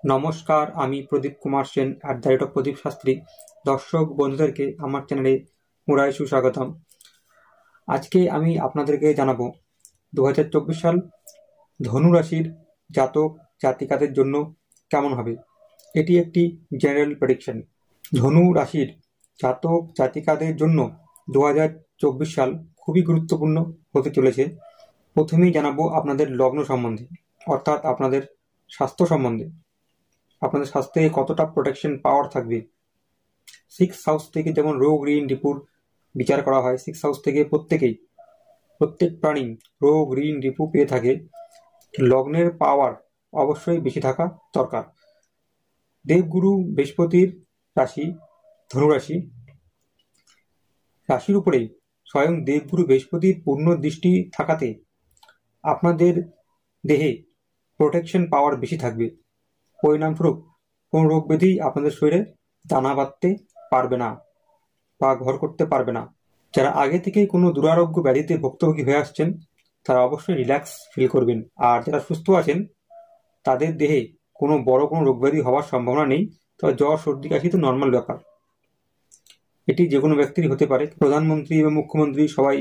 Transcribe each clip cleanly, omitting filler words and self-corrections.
নমস্কার, আমি প্রদীপ কুমার সেন @প্রদীপ শাস্ত্রী। দর্শক বন্ধুদেরকে আমার চ্যানেলে পুনরায় সুস্বাগতম। আজকে আমি আপনাদেরকে জানাবো 2024 সাল ধনু রাশির জাতক জাতিকাদের জন্য কেমন হবে। এটি একটি জেনারেল প্রেডিকশন। ধনু রাশির জাতক জাতিকাদের জন্য 2024 সাল খুবই গুরুত্বপূর্ণ হতে চলেছে। প্রথমেই জানাবো আপনাদের লগ্ন সম্বন্ধে, অর্থাৎ আপনাদের স্বাস্থ্য সম্বন্ধে। আপনাদের স্বাস্থ্যে কতটা প্রোটেকশন পাওয়ার থাকবে। 6th হাউস থেকে যেমন রোগ ঋণ রিপুর বিচার করা হয়, 6th হাউস থেকে প্রত্যেক প্রাণী রোগ ঋণ রিপু পেয়ে থাকে। লগ্নের পাওয়ার অবশ্যই বেশি থাকা দরকার। দেবগুরু বৃহস্পতির রাশি ধনুরাশি, রাশির উপরেই স্বয়ং দেবগুরু বৃহস্পতির পূর্ণ দৃষ্টি থাকাতে আপনাদের দেহে প্রোটেকশন পাওয়ার বেশি থাকবে। পরিণামস্বরূপ কোনো রোগ ব্যাধি আপনাদের শরীরে দানা বাঁধতে পারবে না বা ঘর করতে পারবে না। যারা আগে থেকেই কোনো দুরারোগ্য ব্যাধিতে ভুক্তভোগী হয়ে আসছেন তারা অবশ্যই রিল্যাক্স ফিল করবেন। আর যারা সুস্থ আছেন তাদের দেহে কোনো রোগ ব্যাধি হওয়ার সম্ভাবনা নেই। তবে জ্বর সর্দি কাশি তো নর্মাল ব্যাপার, এটি যে কোনো ব্যক্তিরই হতে পারে। প্রধানমন্ত্রী এবং মুখ্যমন্ত্রী সবাই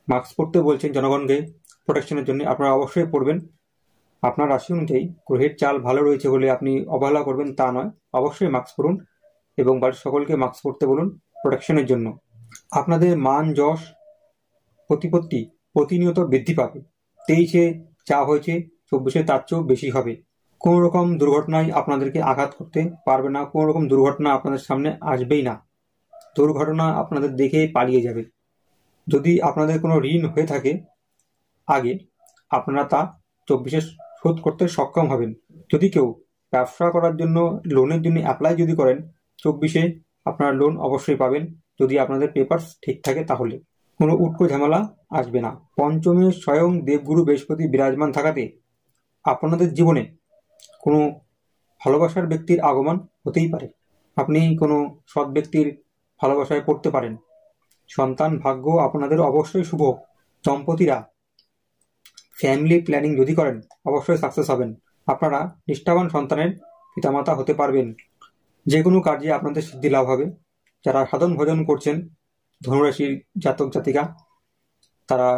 মাস্ক পরতে বলছেন জনগণকে প্রোটেকশনের জন্য। আপনারা অবশ্যই পরবেন। আপনার রাশি অনুযায়ী গ্রহের চাল ভালো রয়েছে বলে আপনি অবহেলা করবেন তা নয়, অবশ্যই মাস্ক পরুন এবং বাড়ির সকলকে মাস্ক পরতে বলুন প্রোটেকশনের জন্য। আপনাদের মান যশ প্রতিপত্তি প্রতিনিয়ত বৃদ্ধি পাবে। 23-এ যা হয়েছে 24-এ তার চেয়েও বেশি হবে। কোনো রকম দুর্ঘটনায় আপনাদেরকে আঘাত করতে পারবে না, কোনো রকম দুর্ঘটনা আপনাদের সামনে আসবেই না। দুর্ঘটনা আপনাদের দেখে পালিয়ে যাবে। যদি আপনাদের কোনো ঋণ হয়ে থাকে আগে, আপনারা তা 24-এ শোধ করতে সক্ষম হবেন। যদি কেউ ব্যবসা করার জন্য লোনের জন্য অ্যাপ্লাই যদি করেন, 24-এ আপনারা লোন অবশ্যই পাবেন যদি আপনাদের পেপারস ঠিক থাকে, তাহলে কোনো উটকো ঝামেলা আসবে না। পঞ্চমে স্বয়ং দেবগুরু বৃহস্পতি বিরাজমান থাকাতে আপনাদের জীবনে কোনো ভালোবাসার ব্যক্তির আগমন হতেই পারে। আপনি কোনো সৎ ব্যক্তির ভালোবাসায় পড়তে পারেন। সন্তান ভাগ্য আপনাদের অবশ্যই শুভ। দম্পতিরা ফ্যামিলি প্ল্যানিং যদি করেন অবশ্যই সাকসেস হবেন। আপনারা নিষ্ঠাবান সন্তানের পিতামাতা হতে পারবেন। যে কোনো কার্যে আপনাদের সিদ্ধি লাভ হবে। যারা সাধন ভজন করছেন ধনুরাশির জাতক জাতিকা, তারা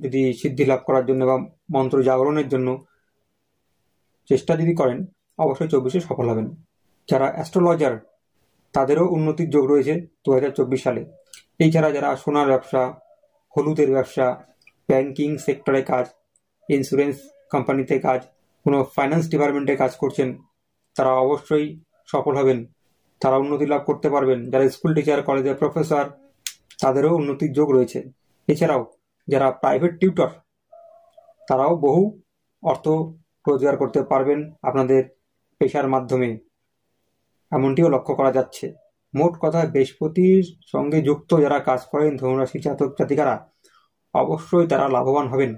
যদি সিদ্ধি লাভ করার জন্য বা মন্ত্র জাগরণের জন্য চেষ্টা যদি করেন অবশ্যই 24-এ সফল হবেন। যারা অ্যাস্ট্রোলজার তাদেরও উন্নতির যোগ রয়েছে 2024 সালে। এছাড়া যারা সোনার ব্যবসা, হলুদের ব্যবসা, ব্যাংকিং সেক্টরে কাজ, ইন্স্যুরেন্স কোম্পানিতে কাজ, কোনো ফাইন্যান্স ডিপার্টমেন্টে কাজ করছেন, তারা অবশ্যই সফল হবেন। তারা উন্নতি লাভ করতে পারবেন। যারা স্কুল টিচার, কলেজের প্রফেসর, তাদেরও উন্নতির যোগ রয়েছে। এছাড়াও যারা প্রাইভেট টিউটর, তারাও বহু অর্থ রোজগার করতে পারবেন আপনাদের পেশার মাধ্যমে, এমনটিও লক্ষ্য করা যাচ্ছে। মোট কথা, বৃহস্পতির সঙ্গে যুক্ত যারা কাজ করেন ধনুরাশি জাতক জাতিকারা, অবশ্যই তারা লাভবান হবেন।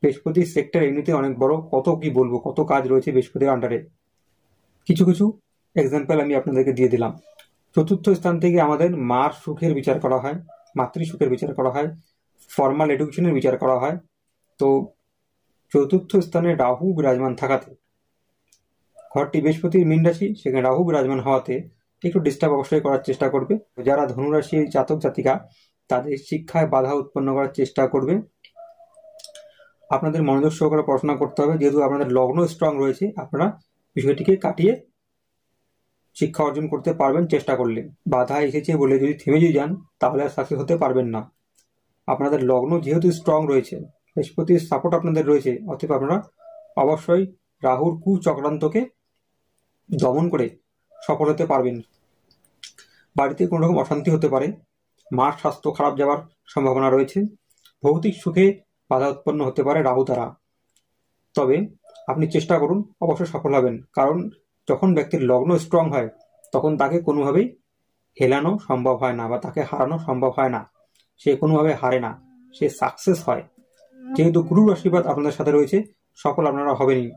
বৃহস্পতির সেক্টর এমনিতে অনেক বড়, কত কি বলবো, কত কাজ রয়েছে বৃহস্পতির আন্ডারে। কিছু এক্সাম্পল আমি আপনাদেরকে দিয়ে দিলাম। চতুর্থ স্থান থেকে আমাদের মার সুখের বিচার করা হয়, মাতৃ সুখের বিচার করা হয়, ফর্মাল এডুকেশনের বিচার করা হয়। তো চতুর্থ স্থানে রাহু বিরাজমান থাকাতে, ঘরটি বৃহস্পতির মীন রাশি, সেখানে রাহু বিরাজমান হওয়াতে একটু ডিস্টার্ব অবশ্যই করার চেষ্টা করবে। যারা ধনুরাশির জাতক জাতিকা, তাদের শিক্ষায় বাধা উৎপন্ন করার চেষ্টা করবে। আপনাদের মনোযোগ সহকারে পড়াশোনা করতে হবে। যেহেতু আপনাদের লগ্ন স্ট্রং রয়েছে, আপনারা বিষয়টিকে কাটিয়ে শিক্ষা অর্জন করতে পারবেন চেষ্টা করলে। বাধা এসেছে বলে যদি থেমে যান তাহলে আর সাকসেস হতে পারবেন না। আপনাদের লগ্ন যেহেতু স্ট্রং রয়েছে, বৃহস্পতির সাপোর্ট আপনাদের রয়েছে, অতএব আপনারা অবশ্যই রাহুর কুচক্রান্তকে দমন করে সফল হতে পারবেন। বাড়িতে কোনো রকম অশান্তি হতে পারে, মার স্বাস্থ্য খারাপ যাওয়ার সম্ভাবনা রয়েছে, ভৌতিক সুখে বাধা উৎপন্ন হতে পারে রাহু দ্বারা। তবে আপনি চেষ্টা করুন, অবশ্যই সফল হবেন। কারণ যখন ব্যক্তির লগ্ন স্ট্রং হয় তখন তাকে কোনোভাবেই হেলানো সম্ভব হয় না বা তাকে হারানো সম্ভব হয় না। সে কোনোভাবে হারে না, সে সাকসেস হয়। যেহেতু গুরুর আশীর্বাদ আপনাদের সাথে রয়েছে, সফল আপনারা হবেনই।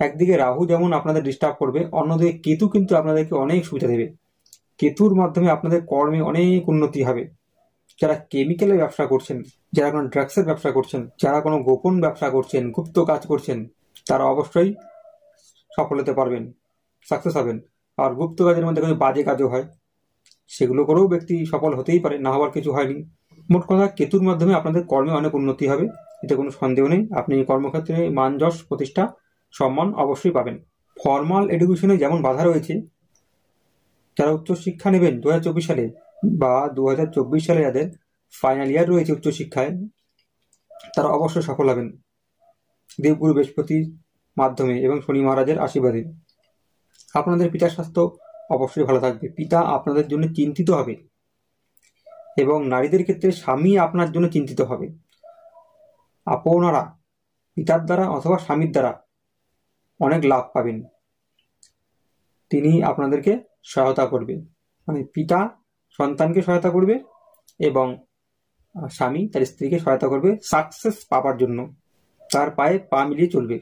একদিকে রাহু যেমন আপনাদের ডিস্টার্ব করবে, অন্যদিকে কেতু কিন্তু আপনাদেরকে অনেক সুবিধা দেবে। কেতুর মাধ্যমে আপনাদের কর্মে অনেক উন্নতি হবে। যারা কেমিক্যালের ব্যবসা করছেন, যারা কোনো ড্রাগসের ব্যবসা করছেন, যারা কোনো গোপন ব্যবসা করছেন, গুপ্ত কাজ করছেন, তারা অবশ্যই সফল হতে পারবেন, সাকসেস হবেন। আর গুপ্ত কাজের মধ্যে কিছু বাজে কাজও হয়, সেগুলো করেও ব্যক্তি সফল হতেই পারে, না হওয়ার কিছু হয়নি। মোট কথা, কেতুর মাধ্যমে আপনাদের কর্মে অনেক উন্নতি হবে, এতে কোনো সন্দেহ নেই। আপনি কর্মক্ষেত্রে মান, যশ, প্রতিষ্ঠা, সম্মান অবশ্যই পাবেন। ফর্মাল এডুকেশনে যেমন বাধা রয়েছে, যারা উচ্চশিক্ষা নেবেন 2024 সালে বা 2024 সালে যাদের ফাইনাল ইয়ার রয়েছে উচ্চশিক্ষায়, তারা অবশ্যই সফল হবেন দেবগুরু বৃহস্পতির মাধ্যমে এবং শনি মহারাজের আশীর্বাদে। আপনাদের পিতার স্বাস্থ্য অবশ্যই ভালো থাকবে, পিতা আপনাদের জন্য চিন্তিত হবে এবং নারীদের ক্ষেত্রে স্বামী আপনার জন্য চিন্তিত হবে। আপনারা পিতার দ্বারা অথবা স্বামীর দ্বারা অনেক লাভ পাবেন, তিনি আপনাদেরকে সহায়তা করবে, মানে পিতা সন্তানকে সহায়তা করবে এবং স্বামী তার স্ত্রীকে সহায়তা করবে সাকসেস পাওয়ার জন্য, তার পায়ে পা মিলিয়ে চলবে।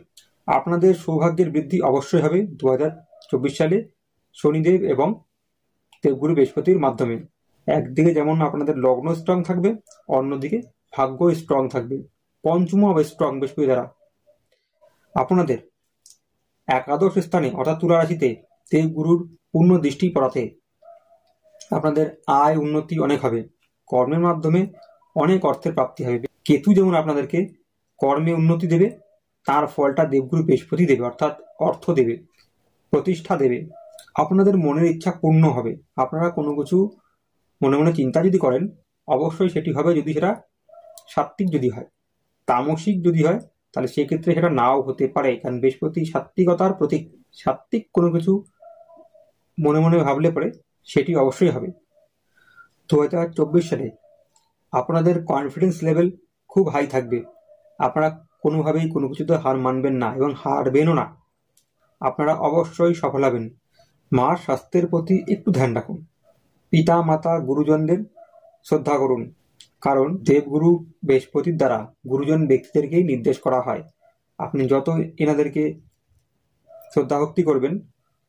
আপনাদের সৌভাগ্যের বৃদ্ধি অবশ্যই হবে 2024 সালে শনিদেব এবং দেবগুরু বৃহস্পতির মাধ্যমে। একদিকে যেমন আপনাদের লগ্ন স্ট্রং থাকবে, অন্যদিকে ভাগ্য স্ট্রং থাকবে, পঞ্চম হবে স্ট্রং বৃহস্পতি দ্বারা। আপনাদের একাদশ স্থানে অর্থাৎ তুলা রাশিতে দেবগুরুর পূর্ণ দৃষ্টি পড়াতে আপনাদের আয় উন্নতি অনেক হবে, কর্মের মাধ্যমে অনেক অর্থের প্রাপ্তি হবে। কেতু যেমন আপনাদেরকে কর্মে উন্নতি দেবে, তার ফলটা দেবগুরু বৃহস্পতি দেবে, অর্থাৎ অর্থ দেবে, প্রতিষ্ঠা দেবে। আপনাদের মনের ইচ্ছা পূর্ণ হবে। আপনারা কোনো কিছু মনে মনে চিন্তা যদি করেন, অবশ্যই সেটি হবে যদি সেটা সাত্ত্বিক যদি হয়। তামসিক যদি হয় তাহলে সেক্ষেত্রে সেটা নাও হতে পারে, কারণ বৃহস্পতি সাত্ত্বিকতার প্রতীক। সাত্ত্বিক কোনো কিছু মনে মনে ভাবলে পরে সেটি অবশ্যই হবে। 2024 সালে আপনাদের কনফিডেন্স লেভেল খুব হাই থাকবে, আপনারা কোনোভাবেই কোনো কিছুতে হার মানবেন না এবং হারবেনও না, আপনারা অবশ্যই সফল হবেন। মার স্বাস্থ্যের প্রতি একটু ধ্যান রাখুন, পিতা মাতা গুরুজনদের শ্রদ্ধা করুন, কারণ দেবগুরু বৃহস্পতির দ্বারা গুরুজন ব্যক্তিদেরকেই নির্দেশ করা হয়। আপনি যত এনাদেরকে শ্রদ্ধা ভক্তি করবেন,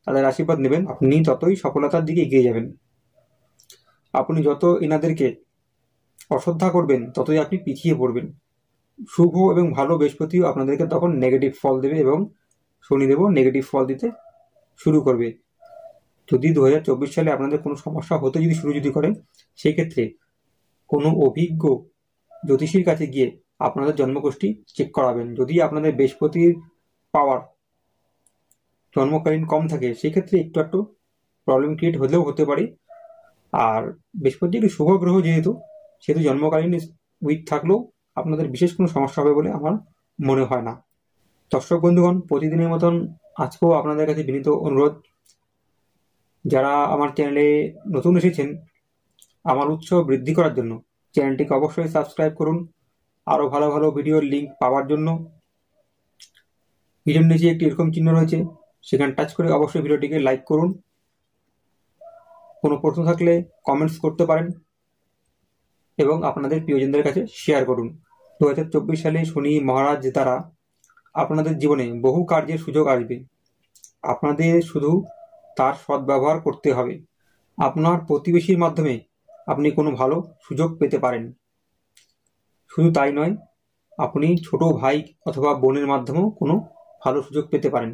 তাদের আশীর্বাদ নেবেন, আপনি ততই সফলতার দিকে এগিয়ে যাবেন। আপনি যত এনাদেরকে অশ্রদ্ধা করবেন, ততই আপনি পিছিয়ে পড়বেন। শুভ এবং ভালো বৃহস্পতিও আপনাদেরকে তখন নেগেটিভ ফল দেবে এবং শনিদেবও নেগেটিভ ফল দিতে শুরু করবে। যদি 2024 সালে আপনাদের কোনো সমস্যা হতে যদি শুরু করে, সেক্ষেত্রে কোনো অভিজ্ঞ জ্যোতিষীর কাছে গিয়ে আপনাদের জন্মকুষ্ঠি চেক করাবেন। যদি আপনাদের বৃহস্পতির পাওয়ার জন্মকালীন কম থাকে, সেক্ষেত্রে একটু প্রবলেম ক্রিয়েট হলেও হতে পারে। আর বৃহস্পতি একটি শুভ গ্রহ, যেহেতু জন্মকালীন উইক থাকলেও আপনাদের বিশেষ কোনো সমস্যা হবে বলে আমার মনে হয় না। দর্শক বন্ধুগণ, প্রতিদিনের মতন আজকেও আপনাদের কাছে বিনীত অনুরোধ, যারা আমার চ্যানেলে নতুন এসেছেন, আমার উৎসাহ বৃদ্ধি করার জন্য চ্যানেলটিকে অবশ্যই সাবস্ক্রাইব করুন। আরও ভালো ভালো ভিডিওর লিঙ্ক পাওয়ার জন্য ভিডিওর নিচে একটি এরকম চিহ্ন রয়েছে, সেখানে টাচ করে অবশ্যই ভিডিওটিকে লাইক করুন। কোনো প্রশ্ন থাকলে কমেন্টস করতে পারেন এবং আপনাদের প্রিয়জনদের কাছে শেয়ার করুন। 2024 সালে শনি মহারাজ দ্বারা আপনাদের জীবনে বহু কার্যের সুযোগ আসবে, আপনাদের শুধু তার সদ্ব্যবহার করতে হবে। আপনার প্রতিবেশীর মাধ্যমে আপনি কোনো ভালো সুযোগ পেতে পারেন। শুধু তাই নয়, আপনি ছোট ভাই অথবা বোনের মাধ্যমেও কোনো ভালো সুযোগ পেতে পারেন।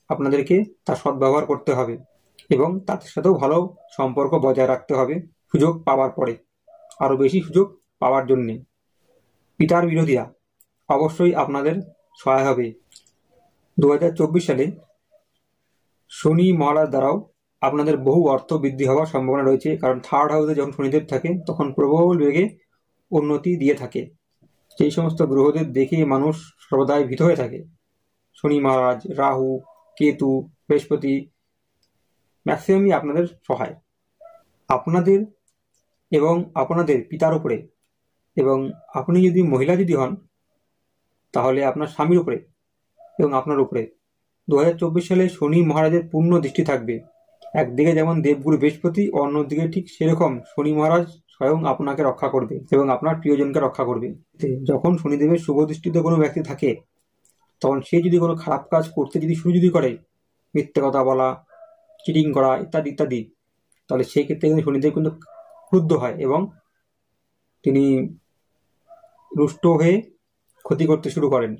আপনাদেরকে তার সদ্ব্যবহার করতে হবে এবং তাদের সাথেও ভালো সম্পর্ক বজায় রাখতে হবে সুযোগ পাওয়ার পরে, আরও বেশি সুযোগ পাওয়ার জন্যে। পিতার বিরোধীরা অবশ্যই আপনাদের সহায় হবে। 2024 সালে শনি মহারাজ দ্বারাও আপনাদের বহু অর্থ বৃদ্ধি হওয়ার সম্ভাবনা রয়েছে, কারণ থার্ড হাউসে যখন শনিদেব থাকে তখন প্রবল বেগে উন্নতি দিয়ে থাকে। সেই সমস্ত গ্রহদের দেখে মানুষ সর্বদাই ভীত হয়ে থাকে। শনি মহারাজ, রাহু, কেতু, বৃহস্পতি ম্যাক্সিমামই আপনাদের সহায়। আপনাদের এবং আপনাদের পিতার উপরে, এবং আপনি যদি মহিলা যদি হন তাহলে আপনার স্বামীর উপরে এবং আপনার উপরে 2024 সালে শনি মহারাজের পূর্ণ দৃষ্টি থাকবে। একদিকে যেমন দেবগুরু বৃহস্পতি, অন্যদিকে ঠিক সেরকম শনি মহারাজ স্বয়ং আপনাকে রক্ষা করবে এবং আপনার প্রিয়জনকে রক্ষা করবে। যখন শনিদেবের শুভ দৃষ্টিতে কোনো ব্যক্তি থাকে, তখন সে যদি কোনো খারাপ কাজ করতে শুরু করে, মিথ্যে কথা বলা, চিটিং করা ইত্যাদি ইত্যাদি, তাহলে সেই ক্ষেত্রে কিন্তু শনিদেব কিন্তু ক্রুদ্ধ হয় এবং তিনি রুষ্ট হয়ে ক্ষতি করতে শুরু করেন।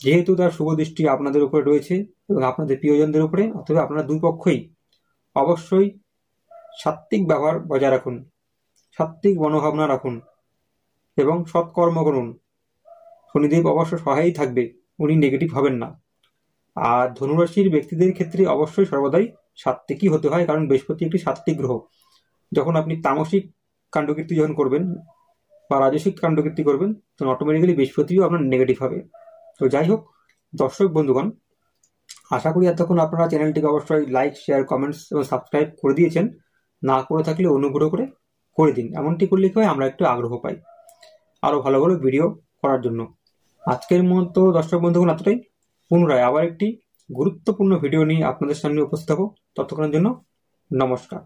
যেহেতু তার শুভ দৃষ্টি আপনাদের উপরে রয়েছে এবং আপনাদের প্রিয়জনদের উপরে, অথবা আপনারা দুই পক্ষই অবশ্যই সাত্ত্বিক ব্যবহার বজায় রাখুন, সাত্ত্বিক মনোভাবনা রাখুন এবং সৎকর্ম করুন। শনিদেব অবশ্য সহায়ই থাকবে, উনি নেগেটিভ হবেন না। আর ধনুরাশির ব্যক্তিদের ক্ষেত্রে অবশ্যই সর্বদাই সাত্ত্বিকই হতে হয়, কারণ বৃহস্পতি একটি সাত্ত্বিক গ্রহ। যখন আপনি তামসিক কাণ্ডকীর্তি যখন করবেন বা রাজসিক কাণ্ডকীর্তি করবেন, তখন অটোমেটিক্যালি বৃহস্পতিও আপনার নেগেটিভ হবে। তো যাই হোক দর্শক বন্ধুগণ, আশা করি এতক্ষণ আপনারা চ্যানেলটিকে অবশ্যই লাইক, শেয়ার, কমেন্টস এবং সাবস্ক্রাইব করে দিয়েছেন। না করে থাকলে অনুগ্রহ করে দিন। এমনটি করলে কি হয়, আমরা একটু আগ্রহ পাই আরও ভালো ভালো ভিডিও করার জন্য। আজকের মতো দর্শক বন্ধুগণ এতটাই। পুনরায় আবার একটি গুরুত্বপূর্ণ ভিডিও নিয়ে আপনাদের সামনে উপস্থিত হব। ততক্ষণের জন্য নমস্কার।